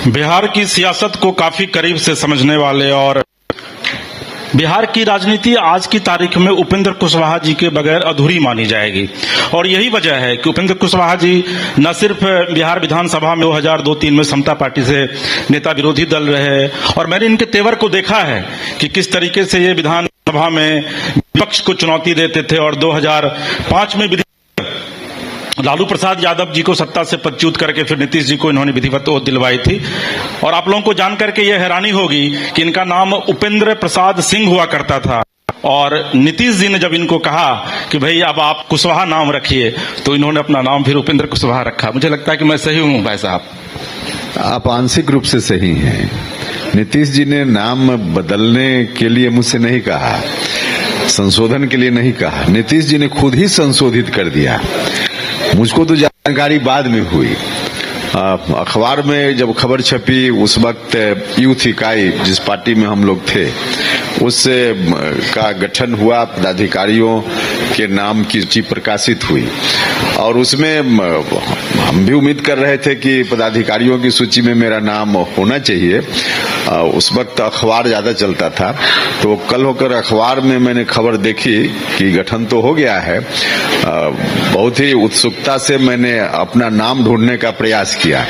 बिहार की सियासत को काफी करीब से समझने वाले और बिहार की राजनीति आज की तारीख में उपेंद्र कुशवाहा जी के बगैर अधूरी मानी जाएगी। और यही वजह है कि उपेंद्र कुशवाहा जी न सिर्फ बिहार विधानसभा में 2002-03 में समता पार्टी से नेता विरोधी दल रहे, और मैंने इनके तेवर को देखा है कि किस तरीके से ये विधानसभा में विपक्ष को चुनौती देते थे। और 2005 में लालू प्रसाद यादव जी को सत्ता से पदच्युत करके फिर नीतीश जी को इन्होंने विधिवत ओथ दिलवाई थी। और आप लोगों को जानकर के यह हैरानी होगी कि इनका नाम उपेंद्र प्रसाद सिंह हुआ करता था, और नीतीश जी ने जब इनको कहा कि भाई अब आप कुशवाहा नाम रखिए, तो इन्होंने अपना नाम फिर उपेंद्र कुशवाहा रखा। मुझे लगता है कि मैं सही हूं भाई साहब? आप आंशिक रूप से सही हैं। नीतीश जी ने नाम बदलने के लिए मुझसे नहीं कहा, संशोधन के लिए नहीं कहा, नीतीश जी ने खुद ही संशोधित कर दिया। मुझको तो जानकारी बाद में हुई। अखबार में जब खबर छपी, उस वक्त यूथ इकाई जिस पार्टी में हम लोग थे उससे का गठन हुआ, पदाधिकारियों के नाम की सूची प्रकाशित हुई, और उसमें हम भी उम्मीद कर रहे थे कि पदाधिकारियों की सूची में मेरा नाम होना चाहिए। उस वक्त अखबार ज्यादा चलता था, तो कल होकर अखबार में मैंने खबर देखी कि गठन तो हो गया है। बहुत ही उत्सुकता से मैंने अपना नाम ढूंढने का प्रयास किया।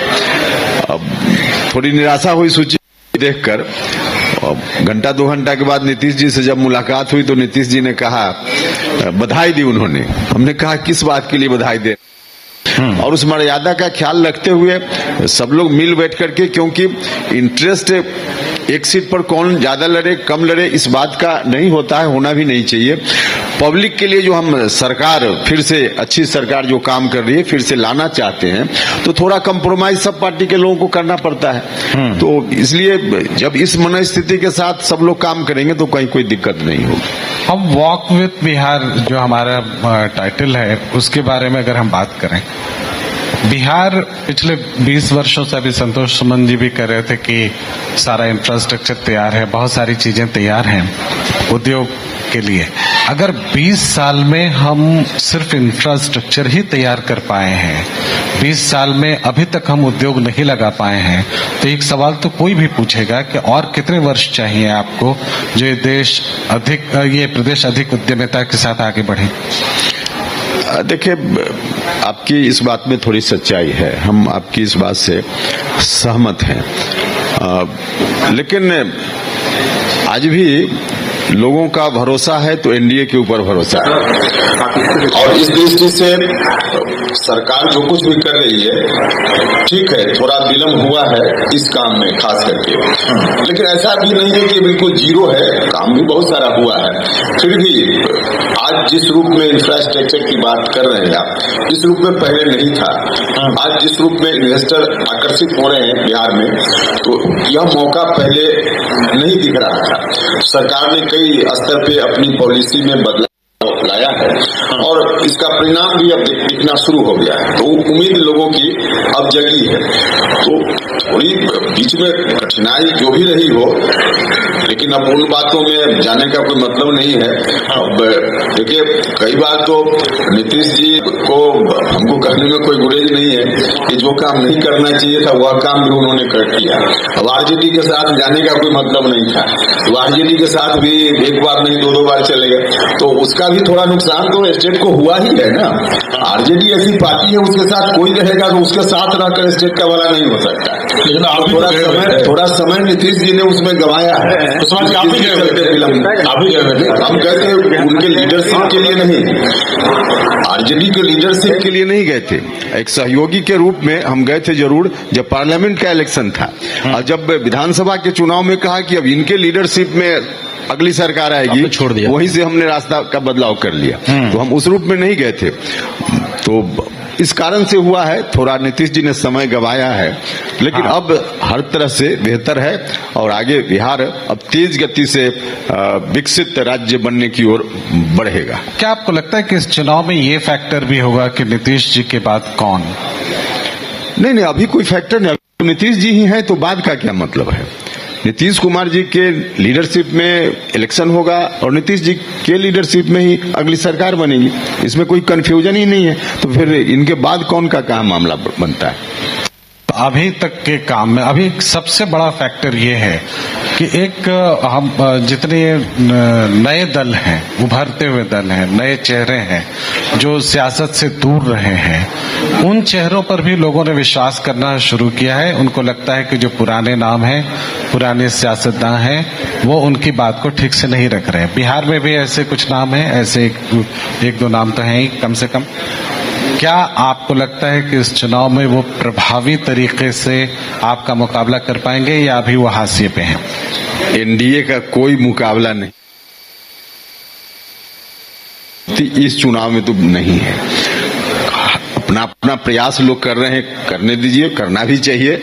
थोड़ी निराशा हुई सूची देखकर। घंटा 2 घंटा के बाद नीतीश जी से जब मुलाकात हुई तो नीतीश जी ने कहा, बधाई दी उन्होंने। हमने कहा किस बात के लिए बधाई दे, और उस मर्यादा का ख्याल रखते हुए सब लोग मिल बैठ करके, क्योंकि इंटरेस्ट एक सीट पर कौन ज्यादा लड़े कम लड़े इस बात का नहीं होता है, होना भी नहीं चाहिए। पब्लिक के लिए जो हम सरकार फिर से अच्छी सरकार जो काम कर रही है फिर से लाना चाहते हैं, तो थोड़ा कंप्रोमाइज सब पार्टी के लोगों को करना पड़ता है। तो इसलिए जब इस मनस्थिति के साथ सब लोग काम करेंगे तो कहीं कोई दिक्कत नहीं होगी। हम वॉक विथ बिहार जो हमारा टाइटल है उसके बारे में अगर हम बात करें, बिहार पिछले 20 वर्षों से, अभी संतोष सुमन जी भी कह रहे थे कि सारा इंफ्रास्ट्रक्चर तैयार है, बहुत सारी चीजें तैयार हैं उद्योग के लिए। अगर 20 साल में हम सिर्फ इंफ्रास्ट्रक्चर ही तैयार कर पाए हैं, 20 साल में अभी तक हम उद्योग नहीं लगा पाए हैं, तो एक सवाल तो कोई भी पूछेगा कि और कितने वर्ष चाहिए आपको जो ये प्रदेश अधिक उद्यमिता के साथ आगे बढ़े? देखिए, आपकी इस बात में थोड़ी सच्चाई है, हम आपकी इस बात से सहमत हैं, लेकिन आज भी लोगों का भरोसा है तो एनडीए के ऊपर भरोसा है। और इस दृष्टि से सरकार जो कुछ भी कर रही है ठीक है, थोड़ा विलम्ब हुआ है इस काम में खास करके, लेकिन ऐसा भी नहीं है कि बिल्कुल जीरो है, काम भी बहुत सारा हुआ है। फिर भी आज जिस रूप में इंफ्रास्ट्रक्चर की बात कर रहे हैं आप, इस रूप में पहले नहीं था। आज जिस रूप में इन्वेस्टर आकर्षित हो रहे हैं बिहार में, तो यह मौका पहले नहीं दिख रहा था। सरकार ने कई स्तर पे अपनी पॉलिसी में बदलाव लाया है और इसका परिणाम भी अब दिखना शुरू हो गया है। तो उम्मीद लोगों की अब जगी है। तो थोड़ी बीच में कठिनाई जो भी रही हो, लेकिन अब उन बातों में जाने का कोई मतलब नहीं है। अब देखिए, कई बार तो नीतीश जी को हमको कहने में कोई गुरेज नहीं है कि जो काम नहीं करना चाहिए था वह काम भी उन्होंने कर दिया। अब आरजेडी के साथ जाने का कोई मतलब नहीं था, तो आरजेडी के साथ भी एक बार नहीं 2-2 बार चले गए, तो उसका भी थोड़ा नुकसान तो स्टेट को हुआ ही है ना। आरजेडी ऐसी पार्टी है, उसके साथ कोई रहेगा तो उसके साथ रहकर स्टेट का भला नहीं हो सकता। लेकिन आप थोड़ा समय नीतीश जी ने उसमें गंवाया है। हम कहते हैं उनके लीडरशिप के लिए नहीं, आरजेडी के लीडरशिप के लिए नहीं गए थे, एक सहयोगी के रूप में हम गए थे जरूर, जब पार्लियामेंट का इलेक्शन था। और जब विधानसभा के चुनाव में कहा कि अब इनके लीडरशिप में अगली सरकार आएगी, छोड़ दिया, वहीं से हमने रास्ता का बदलाव कर लिया। तो हम उस रूप में नहीं गए थे, तो इस कारण से हुआ है। थोड़ा नीतीश जी ने समय गंवाया है, लेकिन अब हर तरह से बेहतर है और आगे बिहार अब तेज गति से विकसित राज्य बनने की ओर बढ़ेगा। क्या आपको लगता है कि इस चुनाव में ये फैक्टर भी होगा कि नीतीश जी के बाद कौन? नहीं, अभी कोई फैक्टर नहीं। नीतीश जी ही है तो बाद का क्या मतलब है? नीतीश कुमार जी के लीडरशिप में इलेक्शन होगा और नीतीश जी के लीडरशिप में ही अगली सरकार बनेगी, इसमें कोई कंफ्यूजन ही नहीं है। तो फिर इनके बाद कौन का कहाँ मामला बनता है? अभी तक के काम में अभी सबसे बड़ा फैक्टर ये है कि एक हम जितने नए दल हैं, उभरते हुए दल हैं, नए चेहरे हैं जो सियासत से दूर रहे हैं, उन चेहरों पर भी लोगों ने विश्वास करना शुरू किया है। उनको लगता है कि जो पुराने नाम हैं, पुराने सियासतदान हैं, वो उनकी बात को ठीक से नहीं रख रहे हैं। बिहार में भी ऐसे कुछ नाम हैं, ऐसे एक दो नाम तो हैं ही कम से कम। क्या आपको लगता है कि इस चुनाव में वो प्रभावी तरीके से आपका मुकाबला कर पाएंगे या अभी वो हाशिए पे हैं? एनडीए का कोई मुकाबला नहीं इस चुनाव में तो नहीं है। अपना अपना प्रयास लोग कर रहे हैं, करने दीजिए, करना भी चाहिए,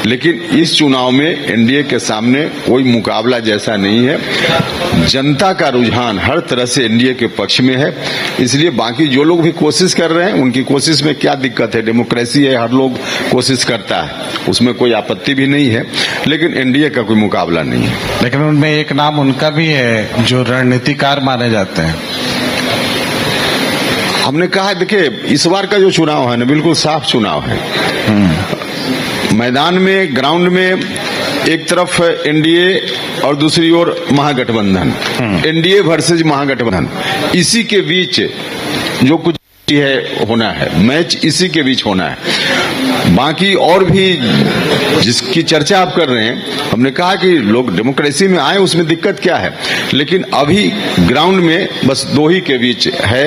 लेकिन इस चुनाव में एनडीए के सामने कोई मुकाबला जैसा नहीं है। जनता का रुझान हर तरह से एनडीए के पक्ष में है, इसलिए बाकी जो लोग भी कोशिश कर रहे हैं उनकी कोशिश में क्या दिक्कत है? डेमोक्रेसी है, हर लोग कोशिश करता है, उसमें कोई आपत्ति भी नहीं है, लेकिन एनडीए का कोई मुकाबला नहीं है। लेकिन उनमें एक नाम उनका भी है जो रणनीतिकार माने जाते हैं। हमने कहा देखिए, इस बार का जो चुनाव है ना, बिल्कुल साफ चुनाव है। मैदान में, ग्राउंड में एक तरफ एनडीए और दूसरी ओर महागठबंधन, एनडीए वर्सेज महागठबंधन, इसी के बीच जो कुछ है होना है, मैच इसी के बीच होना है। बाकी और भी जिसकी चर्चा आप कर रहे हैं, हमने कहा कि लोग डेमोक्रेसी में आए, उसमें दिक्कत क्या है, लेकिन अभी ग्राउंड में बस दो ही के बीच है,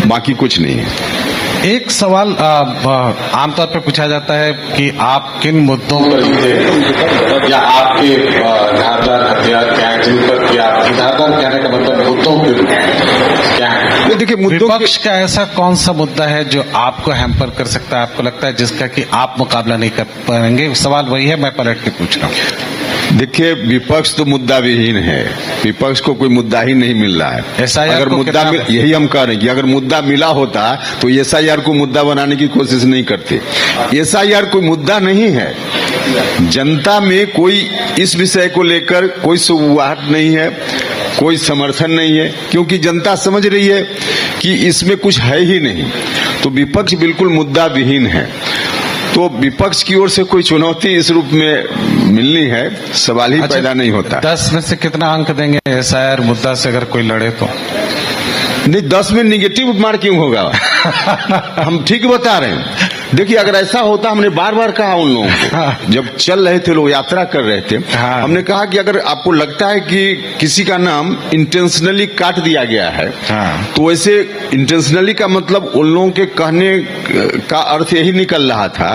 बाकी कुछ नहीं है। एक सवाल आमतौर पर पूछा जाता है कि आप किन मुद्दों पर या आपके धारदार हथियार क्या है जिन पर कि आप धारदार कहने का मतलब मुद्दों पर क्या है? देखिए, विपक्ष का ऐसा कौन सा मुद्दा है जो आपको हैम्पर कर सकता है, आपको लगता है जिसका कि आप मुकाबला नहीं कर पाएंगे? सवाल वही है, मैं पलट के पूछ रहा हूँ। देखिए, विपक्ष तो मुद्दा विहीन है, विपक्ष को कोई मुद्दा ही नहीं मिल रहा है। अगर मुद्दा यही हम कह रहे हैं कि अगर मुद्दा मिला होता तो एसआईआर को मुद्दा बनाने की कोशिश नहीं करते। एसआईआर कोई मुद्दा नहीं है, जनता में कोई इस विषय को लेकर कोई सुगबुगाहट नहीं है, कोई समर्थन नहीं है, क्योंकि जनता समझ रही है कि इसमें कुछ है ही नहीं। तो विपक्ष बिल्कुल मुद्दा विहीन है। तो विपक्ष की ओर से कोई चुनौती इस रूप में मिलनी है, सवाल ही पैदा नहीं होता। 10 में से कितना अंक देंगे एसआईआर मुद्दा से अगर कोई लड़े तो? नहीं, 10 में निगेटिव मार्किंग होगा। हम ठीक बता रहे हैं। देखिए, अगर ऐसा होता, हमने बार बार कहा उन लोगों को, जब चल रहे थे लोग, यात्रा कर रहे थे, हमने कहा कि अगर आपको लगता है कि किसी का नाम इंटेंशनली काट दिया गया है, तो वैसे इंटेंशनली का मतलब उन लोगों के कहने का अर्थ यही निकल रहा था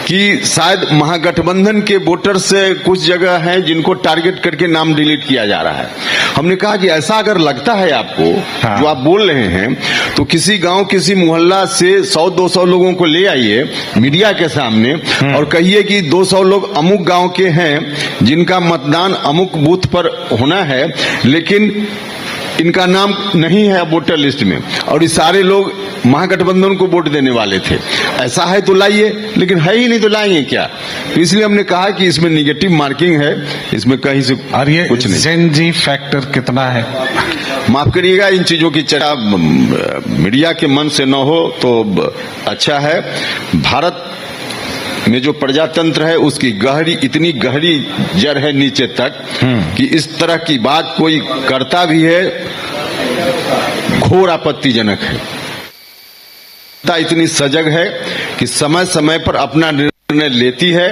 कि शायद महागठबंधन के वोटर्स कुछ जगह हैं जिनको टारगेट करके नाम डिलीट किया जा रहा है। हमने कहा कि ऐसा अगर लगता है आपको, जो आप बोल रहे हैं, तो किसी गांव, किसी मोहल्ला से 100-200 लोगों को ले आइए मीडिया के सामने और कहिए कि 200 लोग अमुक गांव के हैं जिनका मतदान अमुक बूथ पर होना है, लेकिन इनका नाम नहीं है वोटर लिस्ट में, और ये सारे लोग महागठबंधन को वोट देने वाले थे। ऐसा है तो लाइए, लेकिन है ही नहीं तो लाएंगे क्या? तो इसलिए हमने कहा कि इसमें निगेटिव मार्किंग है, इसमें कहीं से कुछ नहीं। जेन-जी फैक्टर कितना है? माफ करिएगा, इन चीजों की चर्चा मीडिया के मन से न हो तो अच्छा है। भारत में जो प्रजातंत्र है उसकी गहरी, इतनी गहरी जड़ है नीचे तक कि इस तरह की बात कोई करता भी है, घोर आपत्तिजनक है। इतनी सजग है कि समय समय पर अपना निर्णय लेती है,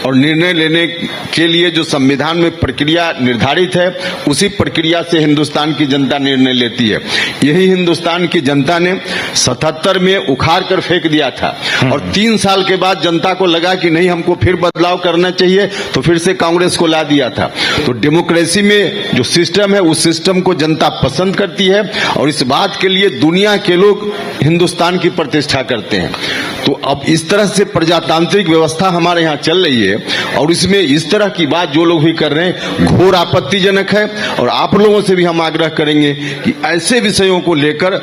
और निर्णय लेने के लिए जो संविधान में प्रक्रिया निर्धारित है, उसी प्रक्रिया से हिंदुस्तान की जनता निर्णय लेती है। यही हिंदुस्तान की जनता ने 77 में उखाड़ कर फेंक दिया था, और 3 साल के बाद जनता को लगा कि नहीं, हमको फिर बदलाव करना चाहिए, तो फिर से कांग्रेस को ला दिया था। तो डेमोक्रेसी में जो सिस्टम है, उस सिस्टम को जनता पसंद करती है, और इस बात के लिए दुनिया के लोग हिंदुस्तान की प्रतिष्ठा करते हैं। तो अब इस तरह से प्रजातांत्रिक व्यवस्था हमारे यहाँ चल रही है, और इसमें इस तरह की बात जो लोग भी कर रहे हैं घोर आपत्तिजनक है। और आप लोगों से भी हम आग्रह करेंगे कि ऐसे विषयों को लेकर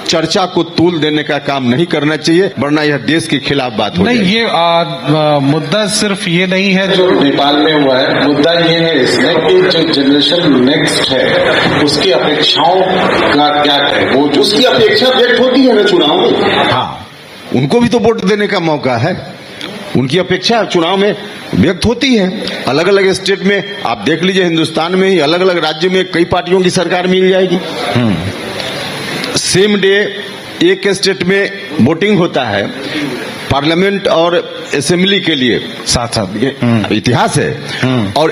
चर्चा को तूल देने का काम नहीं करना चाहिए, वरना यह देश के खिलाफ बात हो जाएगी। नहीं, ये मुद्दा सिर्फ ये नहीं है जो नेपाल में हुआ है, मुद्दा ये है इसमें कि जो जनरेशन नेक्स्ट है उसकी अपेक्षाओं का क्या है, वो जो उसकी अपेक्षा व्यक्त होती है ना चुनाव में। हाँ, उनको भी तो वोट देने का मौका है। उनकी अपेक्षा चुनाव में व्यक्त होती है। अलग अलग स्टेट में आप देख लीजिए, हिंदुस्तान में ही अलग अलग राज्यों में कई पार्टियों की सरकार मिल जाएगी। सेम डे एक स्टेट में वोटिंग होता है पार्लियामेंट और असेंबली के लिए, साथ साथ इतिहास है। और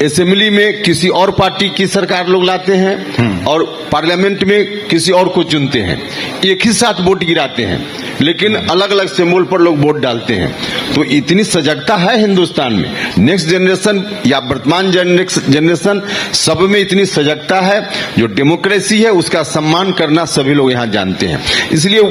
असेंबली में किसी और पार्टी की सरकार लोग लाते हैं और पार्लियामेंट में किसी और को चुनते हैं। एक ही साथ वोट गिराते हैं, लेकिन अलग अलग सिंबल पर लोग वोट डालते हैं। तो इतनी सजगता है हिंदुस्तान में, नेक्स्ट जनरेशन या वर्तमान जनरेशन सब में इतनी सजगता है। जो डेमोक्रेसी है उसका सम्मान करना सभी लोग यहाँ जानते हैं। इसलिए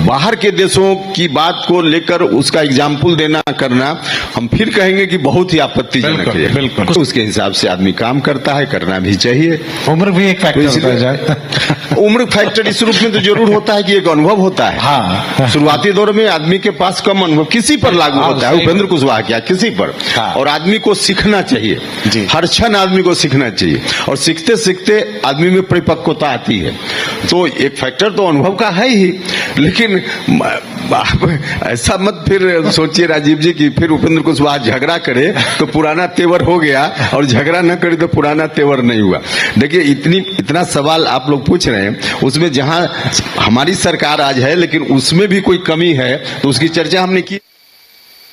बाहर के देशों की बात को लेकर उसका एग्जाम्पल देना करना, हम फिर कहेंगे कि बहुत ही आपत्तिजनक है। बिल्कुल। उसके हिसाब से आदमी काम करता है, करना भी चाहिए। उम्र भी एक फैक्टर होता है। उम्र फैक्टर इस रूप में तो जरूर होता है कि एक अनुभव होता है। हाँ। शुरुआती दौर में आदमी के पास कम अनुभव किसी पर लागू होता है, उपेंद्र कुशवाहा क्या किसी पर। हाँ। और आदमी को सीखना चाहिए, हर क्षण आदमी को सीखना चाहिए, और सीखते सीखते आदमी में परिपक्वता आती है। तो एक फैक्टर तो अनुभव का है ही, लेकिन ऐसा मत फिर सोचिए राजीव जी कि फिर उपेंद्र कुशवाहा झगड़ा करे तो पुराना तेवर हो गया और झगड़ा न करे तो पुराना तेवर नहीं हुआ। देखिए इतना सवाल आप लोग पूछ रहे हैं, उसमें जहां हमारी सरकार आज है लेकिन उसमें भी कोई कमी है तो उसकी चर्चा हमने की,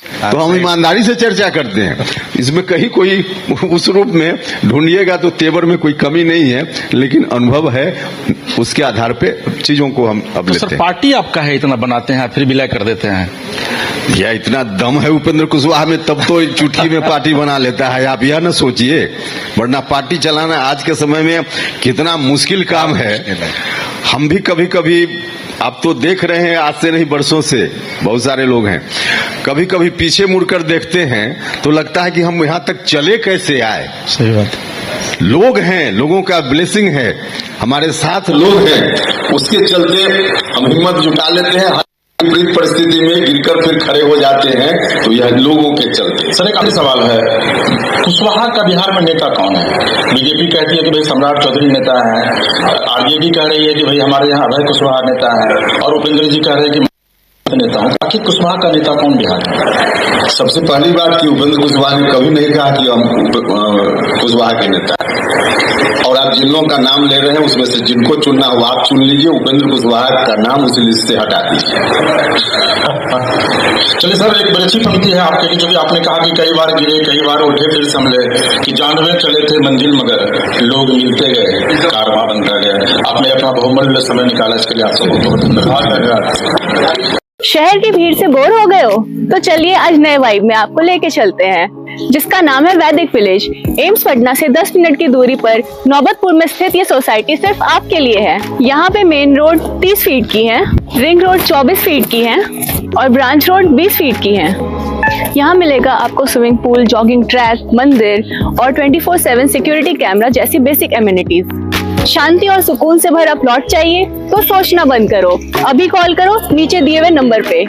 तो हम ईमानदारी से चर्चा करते हैं। इसमें कहीं कोई उस रूप में ढूंढिएगा तो तेवर में कोई कमी नहीं है, लेकिन अनुभव है, उसके आधार पे चीजों को हम अब तो लेते सर हैं। पार्टी आपका है, इतना बनाते हैं फिर विलय कर देते हैं। या इतना दम है उपेंद्र कुशवाहा में, तब तो चुटकी में पार्टी बना लेता है। आप यह न सोचिए, वरना पार्टी चलाना आज के समय में कितना मुश्किल काम है। हम भी कभी कभी, आप तो देख रहे हैं आज से नहीं बरसों से बहुत सारे लोग हैं, कभी कभी पीछे मुड़कर देखते हैं तो लगता है कि हम यहाँ तक चले कैसे आए। सही बात। लोग हैं, लोगों का ब्लेसिंग है, हमारे साथ लोग हैं, उसके चलते हम हिम्मत जुटा लेते हैं। विपरीत परिस्थिति में गिरकर फिर खड़े हो जाते हैं, तो यह लोगों के चलते। सर एक आखिरी सवाल है, कुशवाहा का बिहार में नेता कौन है? बीजेपी कहती है कि भाई सम्राट चौधरी नेता है, आरजेडी कह रही है कि भाई हमारे यहाँ अभय कुशवाहा नेता है, और उपेंद्र जी कह रहे हैं कि नेता हूँ। आखिर कुशवाहा का नेता कौन बिहार में? सबसे पहली बात कि उपेंद्र कुशवाहा ने कभी नहीं कहा कि हम कुशवाहा के नेता हैं। और आप जिन लोगों का नाम ले रहे हैं उसमें से जिनको चुनना हो आप चुन लीजिए, उपेंद्र कुशवाहा का नाम उस लिस्ट से हटा दीजिए। चलिए सर, एक बड़ी अच्छी पंक्ति है आपके लिए, जो कि आपने कहा कि कई बार गिरे कई बार उठे फिर संभले, कि जानवे चले थे मंजिल मगर लोग मिलते गए कारवां बनता गया। आपने अपना बहुमूल्य समय निकाला, इसके लिए आपसे बहुत बहुत धन्यवाद। शहर की भीड़ से बोर हो गए हो? तो चलिए आज नए वाइब में आपको लेके चलते हैं, जिसका नाम है वैदिक विलेज। एम्स पटना से 10 मिनट की दूरी पर नौबतपुर में स्थित ये सोसाइटी सिर्फ आपके लिए है। यहाँ पे मेन रोड 30 फीट की है, रिंग रोड 24 फीट की है और ब्रांच रोड 20 फीट की है। यहाँ मिलेगा आपको स्विमिंग पूल, जॉगिंग ट्रैक, मंदिर और 24/7 सिक्योरिटी कैमरा जैसी बेसिक एमिनिटीज। शांति और सुकून से भरा प्लॉट चाहिए तो सोचना बंद करो, अभी कॉल करो नीचे दिए हुए नंबर पे।